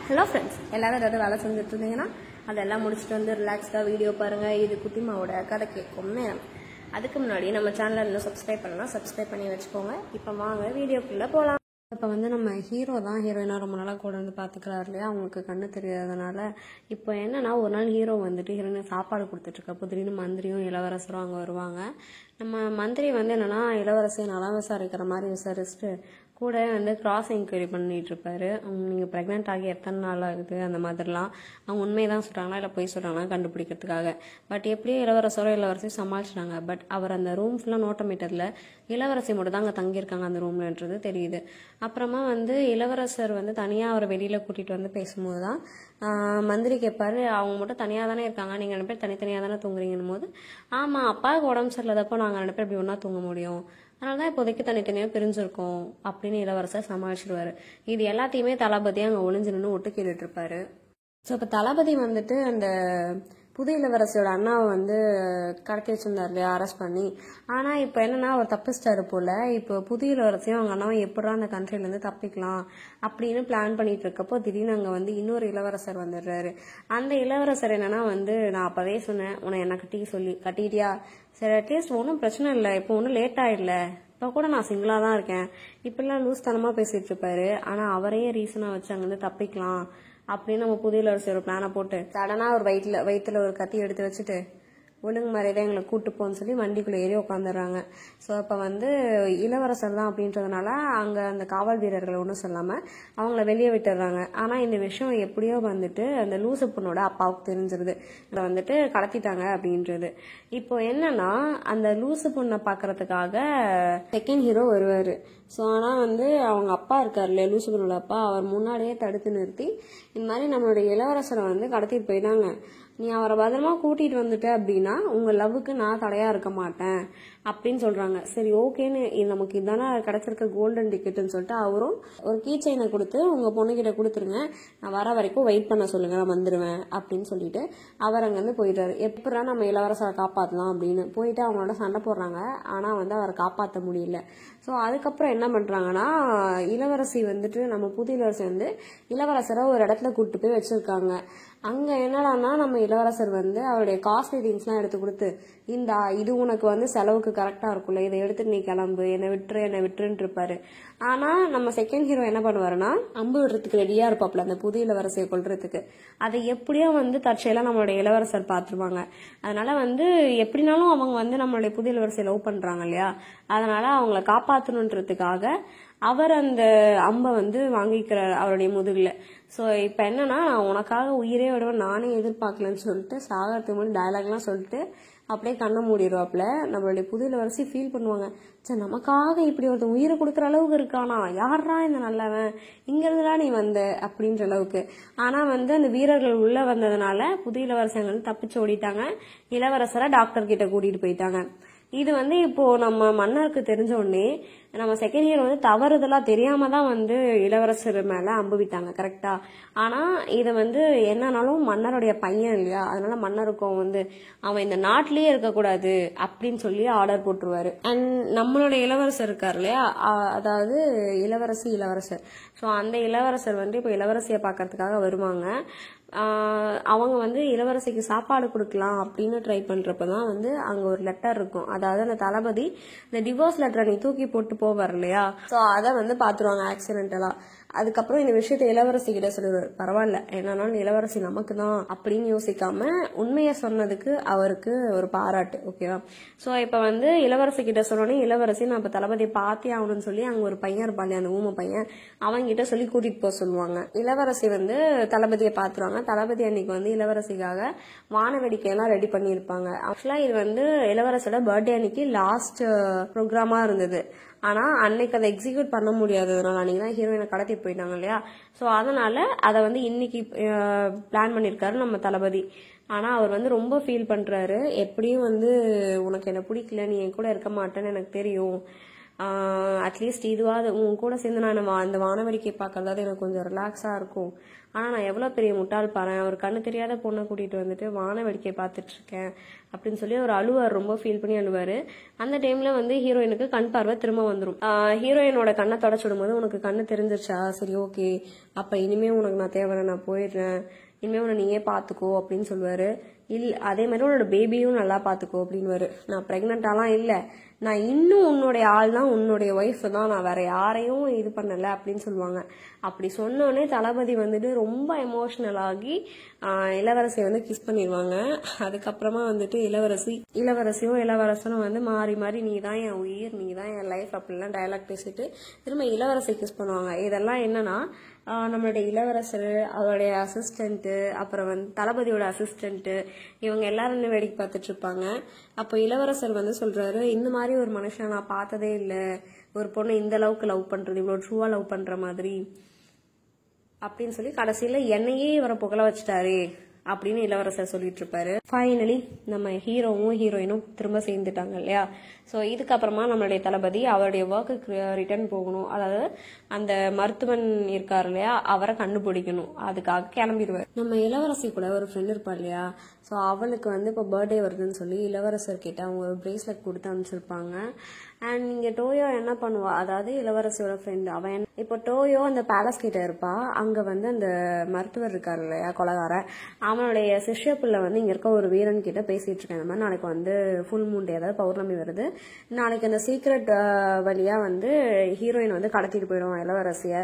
Hello friends, எல்லாரும் ஏதாவது வேலை செஞ்சுட்டு இருந்தீங்கன்னா அதெல்லாம் முடிச்சுட்டு வந்து ரிலாக்ஸ்டாக வீடியோ பாருங்கள். இது குட்டிமாவோட கதை கேட்கும் நேரம். அதுக்கு முன்னாடி நம்ம சேனலில் இன்னும் சப்ஸ்கிரைப் பண்ணலாம், சப்ஸ்கிரைப் பண்ணி வச்சுக்கோங்க. இப்போ வாங்க வீடியோக்குள்ளே போகலாம். இப்போ வந்து நம்ம ஹீரோ தான் ஹீரோயினாக ரொம்ப நாளாக கூட வந்து பார்த்துக்கிறாரு இல்லையா, அவங்களுக்கு கண்ணு தெரியாதனால. இப்போ என்னன்னா, ஒரு நாள் ஹீரோ வந்துட்டு ஹீரோயினை சாப்பாடு கொடுத்துட்ருக்கப்போ திடீர்னு மந்திரியும் இளவரசரும் அங்கே வருவாங்க. நம்ம மந்திரி வந்து என்னன்னா, இளவரசியை நலம் விசாரிக்கிற மாதிரி விசாரிச்சுட்டு கூட வந்து கிராஸ் என்கொயரி பண்ணிட்டு இருப்பாரு. நீங்கள் ப்ரெக்னென்ட் ஆகி எத்தனை நாள் ஆகுது அந்த மாதிரிலாம் அவங்க உண்மையை தான் சொல்கிறாங்களா இல்லை போய் சொல்கிறாங்களா கண்டுபிடிக்கிறதுக்காக. பட் எப்படியோ இளவரசியும் சமாளிச்சிட்டாங்க. பட் அவர் அந்த ரூம் ஃபுல்லாக நோட்டமீட்டரில் இளவரசி மட்டும் தான் அங்கே தங்கியிருக்காங்க அந்த ரூம்லன்றது தெரியுது. அப்புறமா வந்து இளவரசர் வந்து தனியாக அவரை வெளியில் கூட்டிகிட்டு வந்து பேசும்போது தான் மந்திரி கேட்பாரு, அவங்க மட்டும் தனியாக தானே இருக்காங்க, நீங்கள் 2 பேர் தனித்தனியாக தானே தூங்குறீங்கன்னும் போது, ஆமாம் அப்பாவுக்கு உடம்பு சரியில்லாதப்போ நாங்கள் 2 பேர் இப்படி ஒன்றா தூங்க முடியும், அதனால தான் இப்போதைக்கு தனித்தனியாக பிரிஞ்சிருக்கோம் அப்படின்னு இளவரசர் சமாளிச்சிடுவார். இது எல்லாத்தையுமே தளபதியாக அங்கே ஒளிஞ்சு நின்று ஒட்டு கேட்டுட்டு இருப்பாரு. ஸோ இப்போ தளபதி வந்துட்டு அந்த புது இளவரசியோட அண்ணாவை வந்து கடத்தி வச்சிருந்தார் இல்லையா, அரெஸ்ட் பண்ணி. ஆனால் இப்போ என்னன்னா, அவர் தப்பிச்சிட்டாரு போல. இப்போ புது இளவரசியும் அவங்க அண்ணாவும் எப்படா அந்த கண்ட்ரிலேருந்து தப்பிக்கலாம் அப்படின்னு பிளான் பண்ணிட்டு இருக்கப்போ திடீர்னு அங்கே வந்து இன்னொரு இளவரசர் வந்துடுறாரு. அந்த இளவரசர் என்னன்னா வந்து, நான் அப்போவே சொன்னேன் உன்னை என்ன கட்டிட்டியா, சரி அட்லீஸ்ட் ஒன்றும் பிரச்சனை இல்லை, இப்போ ஒன்றும் லேட் ஆகிடல, இப்போ கூட நான் சிங்கிளாக தான் இருக்கேன், இப்படிலாம் லூஸ் தனமாக பேசிட்டு இருப்பாரு. ஆனால் அவரையே ரீசனாக வச்சு அங்கேருந்து தப்பிக்கலாம் அப்படின்னு நம்ம புது இளவரசி ஒரு பிளானை போட்டு சடனாக ஒரு வயிற்றுல ஒரு கத்தி எடுத்து வச்சுட்டு ஒழுங்கு மாதிரிதான் எங்களை கூட்டு போன்னு சொல்லி வண்டிக்குள்ளே ஏறி உட்காந்துடுறாங்க. ஸோ இப்போ வந்து இளவரசர் தான் அப்படின்றதுனால அங்கே அந்த காவல் வீரர்கள் ஒன்றும் சொல்லாமல் அவங்கள வெளியே விட்டுடுறாங்க. ஆனால் இந்த விஷயம் எப்படியோ வந்துட்டு அந்த லூசு பொண்ணோட அப்பாவுக்கு தெரிஞ்சிருது, இதை வந்துட்டு கடத்திட்டாங்க அப்படின்றது. இப்போ என்னன்னா, அந்த லூசு பொண்ணை பார்க்கறதுக்காக செகண்ட் ஹீரோ வருவார். ஸோ ஆனால் வந்து அவங்க அப்பா இருக்கார் இல்லையா, லூசு பொண்ணோட அப்பா, அவர் முன்னாடியே தடுத்து நிறுத்தி இந்த மாதிரி நம்மளுடைய இளவரசரை வந்து கடத்திட்டு போயிட்டாங்க, நீ அவரை பத்திரமா கூட்டிட்டு வந்துட்ட அப்படின்னா உங்க லவ்வுக்கு நான் தடையா இருக்க மாட்டேன் அப்படின்னு சொல்றாங்க. சரி ஓகேன்னு, நமக்கு இதுதானே கிடைச்சிருக்க கோல்டன் டிக்கெட்னு சொல்லிட்டு அவரும் ஒரு கீ செயினை கொடுத்து உங்க பொண்ணுகிட்ட கொடுத்துருங்க, நான் வர வரைக்கும் வெயிட் பண்ண சொல்லுங்க, நான் வந்துடுவேன் அப்படின்னு சொல்லிட்டு அவர் அங்கேருந்து போயிட்டாரு. எப்படா நம்ம இளவரசரை காப்பாற்றலாம் அப்படின்னு போயிட்டு அவங்களோட சண்டை போடுறாங்க. ஆனால் வந்து அவரை காப்பாற்ற முடியல. ஸோ அதுக்கப்புறம் என்ன பண்றாங்கன்னா, இளவரசி வந்துட்டு நம்ம புது இளவரசி வந்து இளவரசரை ஒரு இடத்துல கூப்பிட்டு போய் வச்சிருக்காங்க. அங்க என்னடான்னா, நம்ம இளவரசர் வந்து அவருடைய காஸ்ட்லி திங்ஸ்லாம் எடுத்து கொடுத்து, இது உனக்கு வந்து செலவுக்கு கரெக்டா இருக்கும்ல, இதை எடுத்துட்டு நீ கிளம்பு, என்னை விட்டுருன்னு இருப்பாரு. ஆனா நம்ம செகண்ட் ஹீரோ என்ன பண்ணுவாருன்னா, அம்பு விடுறதுக்கு ரெடியா இருப்பாப்ல அந்த புது இளவரசியை கொல்றதுக்கு. அதை எப்படியோ வந்து தற்செயலா நம்மளுடைய இளவரசர் பாத்துருவாங்க. அதனால வந்து எப்படினாலும் அவங்க வந்து நம்மளுடைய புது இளவரசியை லவ் பண்றாங்க இல்லையா, அதனால அவங்கள காப்பாற்றணுன்றதுக்காக அவர் அந்த அம்பை வந்து வாங்கிக்கிறார் அவருடைய முதுகுல. ஸோ இப்போ என்னன்னா, நான் உனக்காக உயிரே விடுவேன், நானே எதிர்பார்க்கலன்னு சொல்லிட்டு சாகறதுக்கு முன்னாடி டயலாக்லாம் சொல்லிட்டு அப்படியே கண்ணை மூடிடுவாப்புல. நம்மளுடைய புது இளவரசி ஃபீல் பண்ணுவாங்க, சரி நமக்காக இப்படி ஒருத்தன் உயிரை கொடுக்குற அளவுக்கு இருக்கானா, யாரா இந்த நல்லவன், இங்கிருந்துடா நீ வந்த அப்படின்ற அளவுக்கு. ஆனா வந்து அந்த வீரர்கள் உள்ள வந்ததுனால புது இளவரசி அங்க வந்து தப்பிச்சு ஓடிட்டாங்க. இளவரசரை டாக்டர் கிட்ட கூட்டிட்டு போயிட்டாங்க. இது வந்து இப்போ நம்ம மன்னருக்கு தெரிஞ்ச உடனே நம்ம செகண்ட் இயர் வந்து தவறுதலா தெரியாம தான் வந்து இளவரசர் மேல அம்புவிட்டாங்க, கரெக்டா. ஆனா இது வந்து என்னன்னாலும் மன்னருடைய பையன் இல்லையா, அதனால மன்னருக்கும் வந்து அவன் இந்த நாட்டிலேயே இருக்கக்கூடாது அப்படின்னு சொல்லி ஆர்டர் போட்டுருவாரு. அண்ட் நம்மளுடைய இளவரசர் இருக்காரு இல்லையா, அதாவது இளவரசர். ஸோ அந்த இளவரசர் வந்து இப்போ இளவரசியை பார்க்கறதுக்காக வருவாங்க. அவங்க வந்து இளவரசிக்கு சாப்பாடு கொடுக்கலாம் அப்படின்னு ட்ரை பண்றப்பதான் வந்து அங்க ஒரு லெட்டர் இருக்கும். அதாவது அந்த தளபதி இந்த டிவோர்ஸ் லெட்டரை நீ தூக்கி போட்டு போவார் இல்லையா, ஸோ அதை வந்து பாத்துருவாங்க ஆக்சிடென்டலா. அதுக்கப்புறம் இந்த விஷயத்த இளவரசி கிட்ட சொல்லுவார், பரவாயில்ல என்னன்னாலும் இளவரசி நமக்கு தான் அப்படின்னு யோசிக்காம உண்மையை சொன்னதுக்கு அவருக்கு ஒரு பாராட்டு, ஓகேவா. ஸோ இப்ப வந்து இளவரசி கிட்ட சொன்னோன்னே இளவரசி நான் இப்ப தளபதியை பார்த்தே ஆகணும்னு சொல்லி அங்க ஒரு பையன் இருப்பாங்க, அந்த ஊமை பையன், அவங்க கிட்ட சொல்லி கூட்டிட்டு போக சொல்லுவாங்க. இளவரசி வந்து தளபதியை பாத்துருவாங்க. தளபதி அன்னைக்கு வந்து இளவரசிக்காக வான வேடிக்கையெல்லாம் ரெடி பண்ணியிருப்பாங்க. ஆக்சுவலா இது வந்து இளவரசியோட பர்த்டே அன்னைக்கு லாஸ்ட் ப்ரோக்ராமா இருந்தது. ஆனா அன்னைக்கு அதை எக்ஸிக்யூட் பண்ண முடியாததுனால, அன்னைக்கு தான் ஹீரோயினை கடத்திட்டு போயிட்டாங்க இல்லையா, ஸோ அதனால அதை வந்து இன்னைக்கு பிளான் பண்ணியிருக்காரு நம்ம தளபதி. ஆனா அவர் வந்து ரொம்ப ஃபீல் பண்றாரு, எப்படியும் வந்து உனக்கு என்ன பிடிக்கல, நீ என் கூட இருக்க மாட்டேன்னு எனக்கு தெரியும், அட்லீஸ்ட் இதுவாது உன் கூட சேர்ந்து நான் அந்த வானவேடிக்கை பார்க்கறதாவது எனக்கு கொஞ்சம் ரிலாக்ஸாக இருக்கும். ஆனால் நான் எவ்வளோ பெரிய முட்டாள் பாறேன், ஒரு கண்ணு தெரியாத பொண்ணை கூட்டிகிட்டு வந்துட்டு வானவேடிக்கை பார்த்துட்டு இருக்கேன் அப்படின்னு சொல்லி அவர் அழுவார், ரொம்ப ஃபீல் பண்ணி அழுவார். அந்த டைமில் வந்து ஹீரோயினுக்கு கண் பார்வை திரும்ப வந்துடும். ஹீரோயினோட கண்ணை தொடச்சு விடும்போது உனக்கு கண்ணு தெரிஞ்சிருச்சா, சரி ஓகே, அப்போ இனிமேல் உனக்கு நான் தேவையில்லை, நான் போயிடுறேன், இனிமேல் உன்னை நீயே பார்த்துக்கோ அப்படின்னு சொல்லுவார். அதே மாதிரி உன்னோட பேபியும் நல்லா பார்த்துக்கோ அப்படின்னுவாரு. நான் ப்ரெக்னென்ட்டாலாம் இல்லை, நான் இன்னும் உன்னுடைய ஆள் தான், உன்னுடைய ஒய்ஃப் தான், நான் வேற யாரையும் இது பண்ணலை அப்படின்னு சொல்லுவாங்க. அப்படி சொன்னோடனே தளபதி வந்துட்டு ரொம்ப எமோஷனல் ஆகி இளவரசியை வந்து கிஸ் பண்ணிடுவாங்க. அதுக்கப்புறமா வந்துட்டு இளவரசியும் இளவரசனும் வந்து மாறி மாறி நீ தான் என் உயிர், நீ தான் என் லைஃப் அப்படிலாம் டயலாக் பேசிட்டு திரும்ப இளவரசி கிஸ் பண்ணுவாங்க. இதெல்லாம் என்னன்னா நம்மளுடைய இளவரசர், அவருடைய அசிஸ்டன்ட்டு, அப்புறம் வந்து தளபதியோட அசிஸ்டன்ட்டு, இவங்க எல்லாரும் வேடிக்கை பார்த்துட்டு இருப்பாங்க. அப்போ இளவரசர் வந்து சொல்றாரு, இந்த மாதிரி ஒரு மனுஷனை நான் பார்த்ததே இல்லை, ஒரு பொண்ணை இந்த அளவுக்கு லவ் பண்றது, இவ்வளோ ட்ரூவா லவ் பண்ற மாதிரி அப்படின்னு சொல்லி கடைசியில என்னையே இவரை புகழ வச்சுட்டாரு அப்படின்னு இளவரசர் சொல்லிட்டு இருப்பாரு. ஃபைனலி நம்ம ஹீரோவும் ஹீரோயினும் திரும்ப சேர்ந்துட்டாங்க இல்லையா. ஸோ இதுக்கப்புறமா நம்மளுடைய தளபதி அவருடைய ஒர்க்குக்கு ரிட்டர்ன் போகணும், அதாவது அந்த மருத்துவன் இருக்காரு இல்லையா, அவரை கண்டுபிடிக்கணும், அதுக்காக கிளம்பிடுவார். நம்ம இளவரசி கூட ஒரு ஃப்ரெண்ட் இருப்பா இல்லையா, ஸோ அவளுக்கு வந்து இப்போ பர்த்டே வருதுன்னு சொல்லி இளவரசர் கிட்ட அவங்க ஒரு பிரேஸ்லெட் கொடுத்து அனுப்பிச்சிருப்பாங்க. அண்ட் இங்கே டோயோ என்ன பண்ணுவா, அதாவது இளவரசியோட ஃப்ரெண்ட் அவன், இப்போ டோயோ அந்த பேலஸ் கிட்ட இருப்பா, அங்கே வந்து அந்த மருத்துவர் இருக்காரு இல்லையா கொலகார, அவனுடைய சிஷ்ய பிள்ளை வந்து இங்கே இருக்க ஒரு வீரன் கிட்ட பேசிட்டு இருக்கேன், இந்த மாதிரி நாளைக்கு வந்து ஃபுல் மூன் டே, அதாவது பௌர்ணமி வருது, நாளைக்கு அந்த சீக்ரெட் வழியா வந்து ஹீரோயின் வந்து கடத்திட்டு போயிடும் இளவரசிய,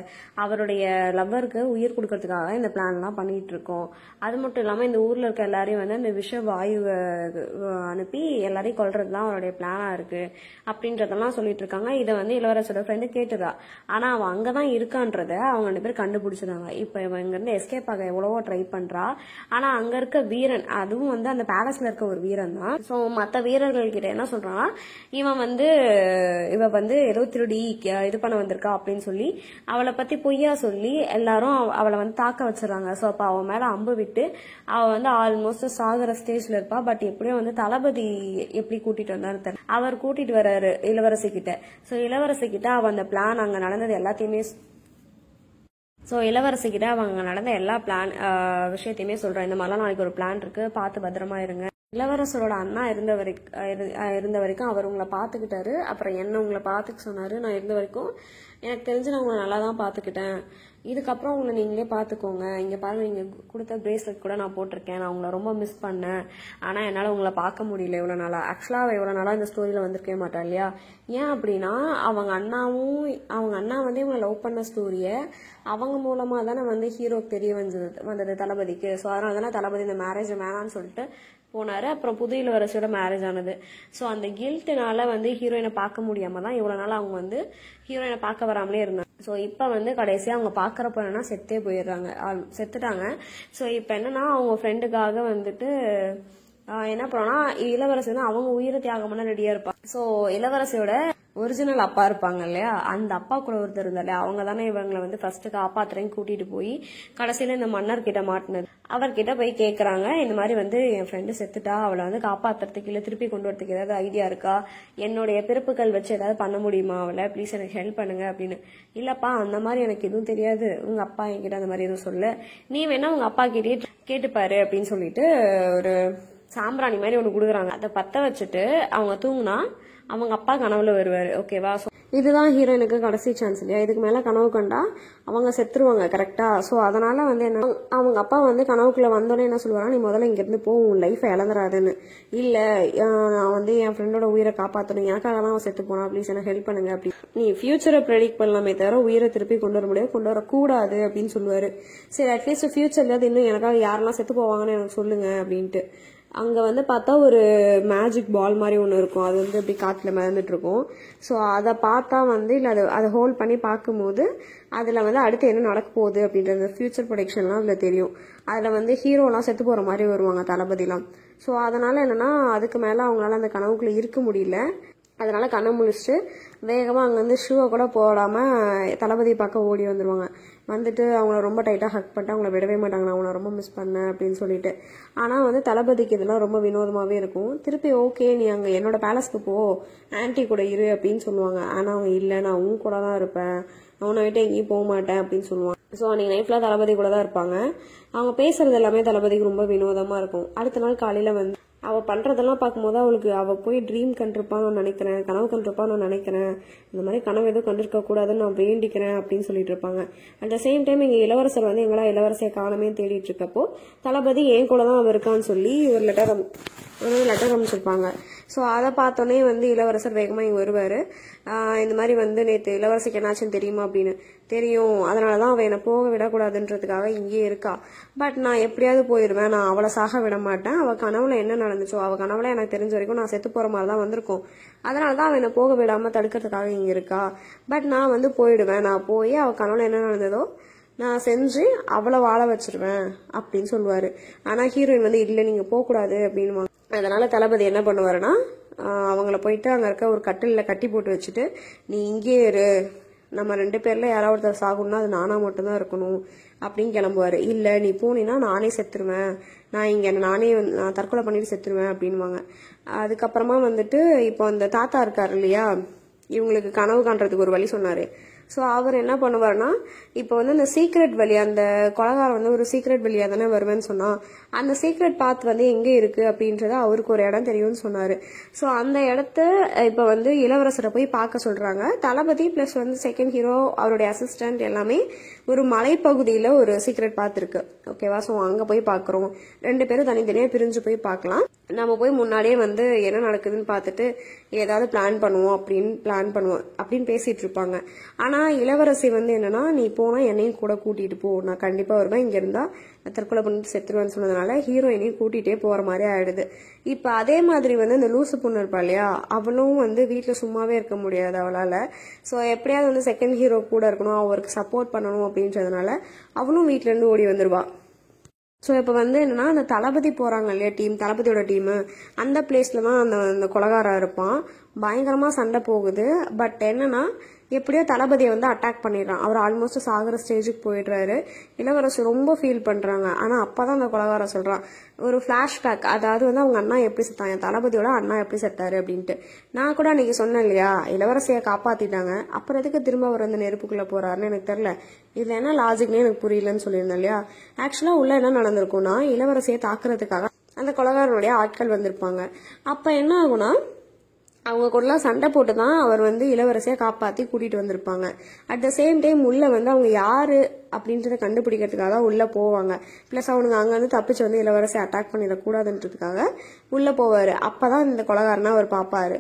அவருடைய லவ்வருக்கு உயிர் கொடுக்கறதுக்காக இந்த பிளான்லாம் பண்ணிட்டு இருக்கோம். அது மட்டும் இல்லாமல் இந்த ஊர்ல இருக்க எல்லாரையும் வந்து அந்த விஷ வாயுவை அனுப்பி எல்லாரையும் கொல்றதுதான் அவருடைய பிளானா இருக்கு அப்படின்றதெல்லாம் சொல்லிட்டு இருக்காங்க. இதை வந்து இளவரசோட ஃப்ரெண்டு கேட்டுதா, ஆனா அவன் அங்கதான் இருக்கான்றத அவங்க 2 பேர் கண்டுபிடிச்சிருந்தாங்க. இப்ப இவன் இங்க இருந்து எஸ்கேப் ஆக எவ்வளவோ ட்ரை பண்றா, ஆனா அங்க இருக்க வீரன், அதுவும் வந்து அந்த பேலஸ்ல இருக்க ஒரு வீரன் தான். சோ மத்த வீரர்கள் கிட்ட என்ன சொல்றான்னா, இவ வந்து ஏதோ திருடி இது பண்ண வந்திருக்கா அப்படின்னு சொல்லி அவளை பத்தி பொய்யா சொல்லி எல்லாரும் அவளை வந்து தாக்க வச்சிடறாங்க. ஸோ அப்போ அவன் மேல அம்பு விட்டு அவ வந்து ஆல்மோஸ்ட் சாகர ஸ்டேஜ்ல இருப்பா. பட் எப்படியும் வந்து தளபதி எப்படி கூட்டிட்டு வந்தாரு, அவர் கூட்டிட்டு வர்றாரு இளவரசி கிட்ட. ஸோ இளவரசி கிட்ட அவ அந்த பிளான் அங்க நடந்தது எல்லாத்தையுமே அவங்க நடந்த எல்லா விஷயத்தையுமே சொல்றேன். இந்த மாதிரிலாம் நாளைக்கு ஒரு பிளான் இருக்கு, பார்த்து பத்திரமா இருங்க. இளவரசரோட அண்ணா இருந்த வரைக்கும் அவர் உங்களை பார்த்துக்கிட்டாரு, அப்புறம் என்ன உங்களை பார்த்துக்க சொன்னாரு. நான் இருந்த வரைக்கும் எனக்கு தெரிஞ்சு நான் உங்களை நல்லா தான் பார்த்துக்கிட்டேன், இதுக்கப்புறம் உங்களை நீங்களே பார்த்துக்கோங்க. இங்கே பாருங்க, நீங்கள் கொடுத்த பிரேஸ்லெட் கூட நான் போட்டிருக்கேன், நான் உங்களை ரொம்ப மிஸ் பண்ணேன், ஆனால் என்னால் உங்களை பார்க்க முடியல இவ்வளோ நாளாக. ஆக்சுவலாக இவ்வளோ நாளாக இந்த ஸ்டோரியில் வந்திருக்கவே மாட்டா இல்லையா. ஏன் அப்படின்னா அவங்க அண்ணா வந்து இவங்களை லவ் பண்ண ஸ்டோரியை அவங்க மூலமாக தானே வந்து ஹீரோக்கு தெரிய வந்தது தளபதிக்கு. ஸோ அதனால தானே தளபதி இந்த மேரேஜ் வேணான்னு சொல்லிட்டு போனாரு. அப்புறம் புது இளவரசியோட மேரேஜ் ஆனது. ஸோ அந்த கில்ட்னால வந்து ஹீரோயினை பார்க்க முடியாம தான் இவ்வளவு நாள் அவங்க வந்து ஹீரோயினை பார்க்க வராமலே இருந்தாங்க. ஸோ இப்போ வந்து கடைசியா அவங்க பார்க்கறப்ப என்னன்னா செத்துட்டாங்க. ஸோ இப்போ என்னன்னா அவங்க ஃப்ரெண்டுக்காக வந்துட்டு என்ன பண்ணோம்னா, இளவரசி வந்து அவங்க உயிரை தியாகம் பண்ண ரெடியா இருப்பாங்க. ஸோ இளவரசியோட ஒரிஜினல் அப்பா இருப்பாங்க இல்லையா, அந்த அப்பா கூட ஒருத்தர் இருந்தா இல்லையா, அவங்க தானே இவங்களை வந்து ஃபர்ஸ்ட் காப்பாத்துறேன்னு கூட்டிட்டு போய் கடைசியில இந்த மன்னர் கிட்ட மாட்டினது. அவர்கிட்ட போய் கேட்கறாங்க, இந்த மாதிரி வந்து என் ஃப்ரெண்டு செத்துட்டா, அவளை வந்து காப்பாத்துறதுக்கு இல்லை திருப்பி கொண்டு வரதுக்கு ஏதாவது ஐடியா இருக்கா, என்னுடைய பிறப்புகள் வச்சு ஏதாவது பண்ண முடியுமா, அவளை ப்ளீஸ் எனக்கு ஹெல்ப் பண்ணுங்க அப்படின்னு. இல்லப்பா அந்த மாதிரி எனக்கு எதுவும் தெரியாது, உங்க அப்பா என்கிட்ட அந்த மாதிரி எதுவும் சொல்ல, நீ வேணா உங்க அப்பா கிட்டே கேட்டுப்பாரு அப்படின்னு சொல்லிட்டு ஒரு சாம்பிராணி மாதிரி ஒண்ணு கொடுக்குறாங்க. அதை பத்த வச்சுட்டு அவங்க தூங்குனா அவங்க அப்பா கனவுல வருவாரு. ஓகேவா, இதுதான் ஹீரோயினுக்கு கடைசி சான்ஸ் இல்லையா, இதுக்கு மேல கனவு கண்டா அவங்க செத்துருவாங்க கரெக்டா. ஸோ அதனால வந்து என்ன, அவங்க அப்பா வந்து கனவுக்குள்ள வந்தோடனே என்ன சொல்லுவாங்க, நீ முதல்ல இங்க இருந்து போ, உன் லைஃபை இழந்துடாதுன்னு. இல்ல நான் வந்து என் ஃப்ரெண்டோட உயிரை காப்பாற்றணும், எனக்காக தான் அவன் செத்து போனா, ப்ளீஸ் எனக்கு ஹெல்ப் பண்ணுங்க அப்படி. நீ ஃபியூச்சரை ப்ரெடிக்ட் பண்ணலாமே தவிர உயிரை திருப்பி கொண்டு வர முடியாது, கொண்டு வரக்கூடாது அப்படின்னு சொல்லுவாரு. சரி அட்லீஸ்ட் ஃபியூச்சர்ல இன்னும் எனக்காக யாரெல்லாம் செத்து போவாங்கன்னு எனக்கு சொல்லுங்க அப்படின்ட்டு. அங்கே வந்து பார்த்தா ஒரு மேஜிக் பால் மாதிரி ஒன்று இருக்கும், அது வந்து அப்படி காற்றுல மிதந்துட்டு இருக்கும். ஸோ அதை பார்த்தா வந்து இல்லை அதை ஹோல்ட் பண்ணி பார்க்கும்போது அதில் வந்து அடுத்து என்ன நடக்க போகுது அப்படின்றது ஃபியூச்சர் ப்ரொடக்ஷன்லாம் அதில் தெரியும். அதில் வந்து ஹீரோலாம் செத்து போகிற மாதிரி வருவாங்க தளபதிலாம். ஸோ அதனால என்னன்னா அதுக்கு மேலே அவங்களால அந்த கனவுக்குள்ளே இருக்க முடியல. அதனால கண்ணை முழிச்சிட்டு வேகமாக அங்கேருந்து ஷூவை கூட போடாமல் தளபதி பார்க்க ஓடி வந்துடுவாங்க. வந்துட்டு அவங்கள ரொம்ப டைட்டாக ஹக் பண்ணிட்டு அவங்கள விடவே மாட்டாங்க, நான் அவங்கள ரொம்ப மிஸ் பண்ணேன் அப்படின்னு சொல்லிட்டு. ஆனால் வந்து தளபதிக்கு இதெல்லாம் ரொம்ப வினோதமாகவே இருக்கும். திருப்பி ஓகே நீ அங்கே என்னோட பேலஸ்க்கு போ, ஆன்டி கூட இரு அப்படின்னு சொல்லுவாங்க. ஆனால் அவங்க இல்லை, நான் உங்க கூட தான் இருப்பேன், அவனை விட்டு எங்கேயும் போக மாட்டேன் அப்படின்னு சொல்லுவாங்க. ஸோ அன்றைக்கி நைட்லாம் தளபதி கூட தான் இருப்பாங்க. அவங்க பேசுறது எல்லாமே தளபதிக்கு ரொம்ப வினோதமாக இருக்கும். அடுத்த நாள் காலையில் வந்து அவள் பண்ணுறதெல்லாம் பார்க்கும்போது அவளுக்கு அவள் போய் ட்ரீம் கண்டிருப்பான்னு நான் நினைக்கிறேன், கனவு கண்டிருப்பான்னு நான் நினைக்கிறேன், இந்த மாதிரி கனவு எதுவும் கண்டிருக்க கூடாதுன்னு நான் வேண்டிக்கிறேன் அப்படின்னு சொல்லிட்டு இருப்பாங்க. அட் த சேம் டைம் இங்கே இளவரசர் வந்து எங்களா இளவரசியை காணமே தேடிட்டு இருக்கப்போ தளபதி என் கூட தான் அவள் இருக்கான்னு சொல்லி ஒரு லெட்டர் அமைச்சிருப்பாங்க. ஸோ அதை பார்த்தோன்னே வந்து இளவரசர் வேகமாக இங்கே வருவார். இந்த மாதிரி வந்து நேற்று இளவரசிக்கு என்னாச்சுன்னு தெரியுமா அப்படின்னு. தெரியும், அதனால தான் அவள் என்னை போக விடக்கூடாதுன்றதுக்காக இங்கேயே இருக்கா. பட் நான் எப்படியாவது போயிடுவேன், நான் அவளை சாக விட மாட்டேன். அவள் கனவுல என்ன நடந்துச்சோ, அவள் கனவுல எனக்கு தெரிஞ்ச வரைக்கும் நான் செத்து போகிற மாதிரி தான் வந்திருக்கோம். அதனால தான் அவள் என்னை போக விடாமல் தடுக்கிறதுக்காக இங்கே இருக்கா. பட் நான் வந்து போயிடுவேன், நான் போய் அவள் கனவுல என்ன நடந்ததோ நான் செஞ்சு அவளை வாழ வச்சிருவேன் அப்படின்னு சொல்லுவார். ஆனால் ஹீரோயின் வந்து இல்லை நீங்கள் போகக்கூடாது அப்படின்னு. அதனால தளபதி என்ன பண்ணுவாருன்னா அவங்கள போயிட்டு அங்கே இருக்க ஒரு கட்டிலில் கட்டி போட்டு வச்சுட்டு நீ இங்கே இரு, நம்ம 2 பேரில் யாராவது ஒருத்தர் சாகணும்னா அது நானாக மட்டும்தான் இருக்கணும் அப்படின்னு கிளம்புவார். இல்லை நீ போனீன்னா நானே செத்துருவேன், நான் இங்கே நான் தற்கொலை பண்ணிட்டு செத்துருவேன் அப்படின்வாங்க. அதுக்கப்புறமா வந்துட்டு இப்போ அந்த தாத்தா இருக்கார் இல்லையா, இவங்களுக்கு கனவு காண்றதுக்கு ஒரு வழி சொன்னார். ஸோ அவர் என்ன பண்ணுவார்னா இப்போ வந்து அந்த சீக்ரெட் வழி, அந்த கொலகாரம் வந்து ஒரு சீக்ரெட் வழியாக தானே வருவேன்னு சொன்னால் அந்த சீக்ரெட் பாத் வந்து எங்கே இருக்குது அப்படின்றத அவருக்கு ஒரு இடம் தெரியும்னு சொன்னார். ஸோ அந்த இடத்த இப்போ வந்து இளவரசரை போய் பார்க்க சொல்கிறாங்க. தளபதி ப்ளஸ் வந்து செகண்ட் ஹீரோ அவருடைய அசிஸ்டன்ட் எல்லாமே ஒரு மலைப்பகுதியில் ஒரு சீக்ரெட் பாத் இருக்கு, ஓகேவா. ஸோ அங்கே போய் பார்க்குறோம், 2 பேரும் தனித்தனியாக பிரிஞ்சு போய் பார்க்கலாம். நம்ம போய் முன்னாடியே வந்து என்ன நடக்குதுன்னு பார்த்துட்டு ஏதாவது பிளான் பண்ணுவோம் அப்படின்னு பேசிட்டு இருப்பாங்க. ஆனால் இளவரசி வந்து என்னன்னா நீ போனா என்னையும் கூட கூட்டிட்டு போ, நான் கண்டிப்பா வருவேன், இங்க இருந்தா தற்கொலை பண்ணிட்டு செத்துருவேன்னு சொன்னதுனால ஹீரோயினையும் கூட்டிகிட்டே போற மாதிரி ஆயிடுது. இப்ப அதே மாதிரி வந்து இந்த லூசு பொண்ணு இருப்பா இல்லையா, அவளும் வந்து வீட்டுல சும்மாவே இருக்க முடியாது அவளால. ஸோ எப்படியாவது வந்து செகண்ட் ஹீரோ கூட இருக்கணும், அவருக்கு சப்போர்ட் பண்ணணும் அப்படின்றதுனால அவளும் வீட்டுல இருந்து ஓடி வந்துருவா. ஸோ இப்போ வந்து என்னன்னா அந்த தளபதி போறாங்க இல்லையா தளபதியோட டீமு, அந்த பிளேஸ்ல தான் அந்த கொலகாரம் இருப்பான். பயங்கரமா சண்டை போகுது. பட் என்னன்னா எப்படியோ தளபதியை வந்து அட்டாக் பண்ணிடுறான். அவர் ஆல்மோஸ்ட் சாகிற ஸ்டேஜுக்கு போயிடுறாரு. இளவரசி ரொம்ப ஃபீல் பண்றாங்க. ஆனா அப்பதான் அந்த கொலகாரம் சொல்றான் ஒரு பிளாஷ்பேக், அதாவது வந்து அவங்க அண்ணா எப்படி செத்தாங்க, தளபதியோட அண்ணா எப்படி செத்தாரு அப்படின்ட்டு. நான் கூட அன்னைக்கு சொன்னேன் இல்லையா, இளவரசியை காப்பாத்திட்டாங்க, அப்புறம் எதுக்கு திரும்ப அவர் அந்த நெருப்புக்குள்ள போறாருன்னு எனக்கு தெரியல, இது என்ன லாஜிக்னே எனக்கு புரியலன்னு சொல்லியிருந்தேன் இல்லையா. ஆக்சுவலா உள்ள என்ன நடந்திருக்கும்னா இளவரசியை தாக்குறதுக்காக அந்த கொலகாரனுடைய ஆட்கள் வந்திருப்பாங்க. அப்ப என்ன ஆகும்னா அவங்க கூடலாம் சண்டை போட்டு தான் அவர் வந்து இளவரசியை காப்பாற்றி கூட்டிகிட்டு வந்திருப்பாங்க. அட் த சேம் டைம் உள்ளே வந்து அவங்க யாரு அப்படின்றத கண்டுபிடிக்கிறதுக்காக உள்ளே போவாங்க. ப்ளஸ் அவனுங்க அங்கேருந்து தப்பிச்சு வந்து இளவரசியை அட்டாக் பண்ணிடக்கூடாதுன்றதுக்காக உள்ளே போவார். அப்போ தான் இந்த கொலகாரனா அவர் பார்ப்பாரு.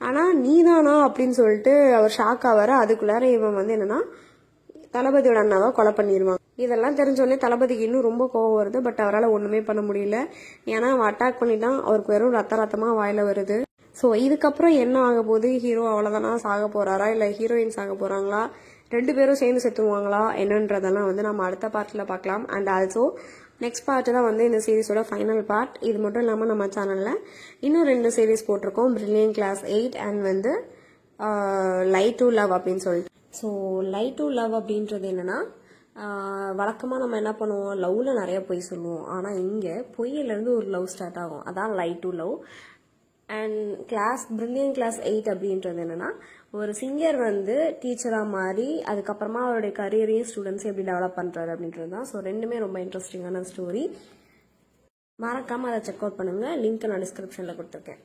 ஆனால் நீதானா அப்படின்னு சொல்லிட்டு அவர் ஷாக் ஆவார். அதுக்குள்ளார இவன் வந்து என்னன்னா தளபதியோட அண்ணாவை கொலை பண்ணிடுவாங்க. இதெல்லாம் தெரிஞ்சோடனே தளபதிக்கு இன்னும் ரொம்ப கோவம் வருது. பட் அவரால் ஒன்றுமே பண்ண முடியல. ஏன்னா அவன் அட்டாக் பண்ணிட்டான், அவருக்கு வெறும் ரத்தமாக வாயில வருது. ஸோ இதுக்கப்புறம் என்ன ஆக போகுது, ஹீரோ அவ்வளோதானா சாக போறாரா இல்லை ஹீரோயின் சாக போறாங்களா, 2 பேரும் சேர்ந்து செத்துருவாங்களா என்னன்றதெல்லாம் வந்து நம்ம அடுத்த பார்ட்டில் பார்க்கலாம். அண்ட் ஆல்சோ நெக்ஸ்ட் பார்ட்டு தான் வந்து இந்த சீரீஸோட ஃபைனல் பார்ட். இது மட்டும் இல்லாமல் நம்ம சேனலில் இன்னும் 2 சீரீஸ் போட்டிருக்கோம், பிரில்லியன்ட் கிளாஸ் 8 அண்ட் வந்து லைட் டு லவ் அப்படின்னு சொல்லிட்டு. ஸோ லைட் டு லவ் அப்படின்றது என்னன்னா வழக்கமாக நம்ம என்ன பண்ணுவோம், லவ்ல நிறைய பொய் சொல்லுவோம். ஆனால் இங்கே பொய்யிலேருந்து ஒரு லவ் ஸ்டார்ட் ஆகும், அதான் light to love. And brilliant class 8 அப்படின்றது என்னன்னா ஒரு சிங்கர் வந்து டீச்சராக மாறி அதுக்கப்புறமா அவருடைய கரியரையும் ஸ்டூடெண்ட்ஸை எப்படி டெவலப் பண்ணுறாரு அப்படின்றது தான். ஸோ 2மே ரொம்ப இன்ட்ரெஸ்டிங்கான ஸ்டோரி. மறக்காமல் அதை செக் அவுட் பண்ணுங்கள். லிங்க் நான் டிஸ்கிரிப்ஷனில் கொடுத்துருக்கேன்.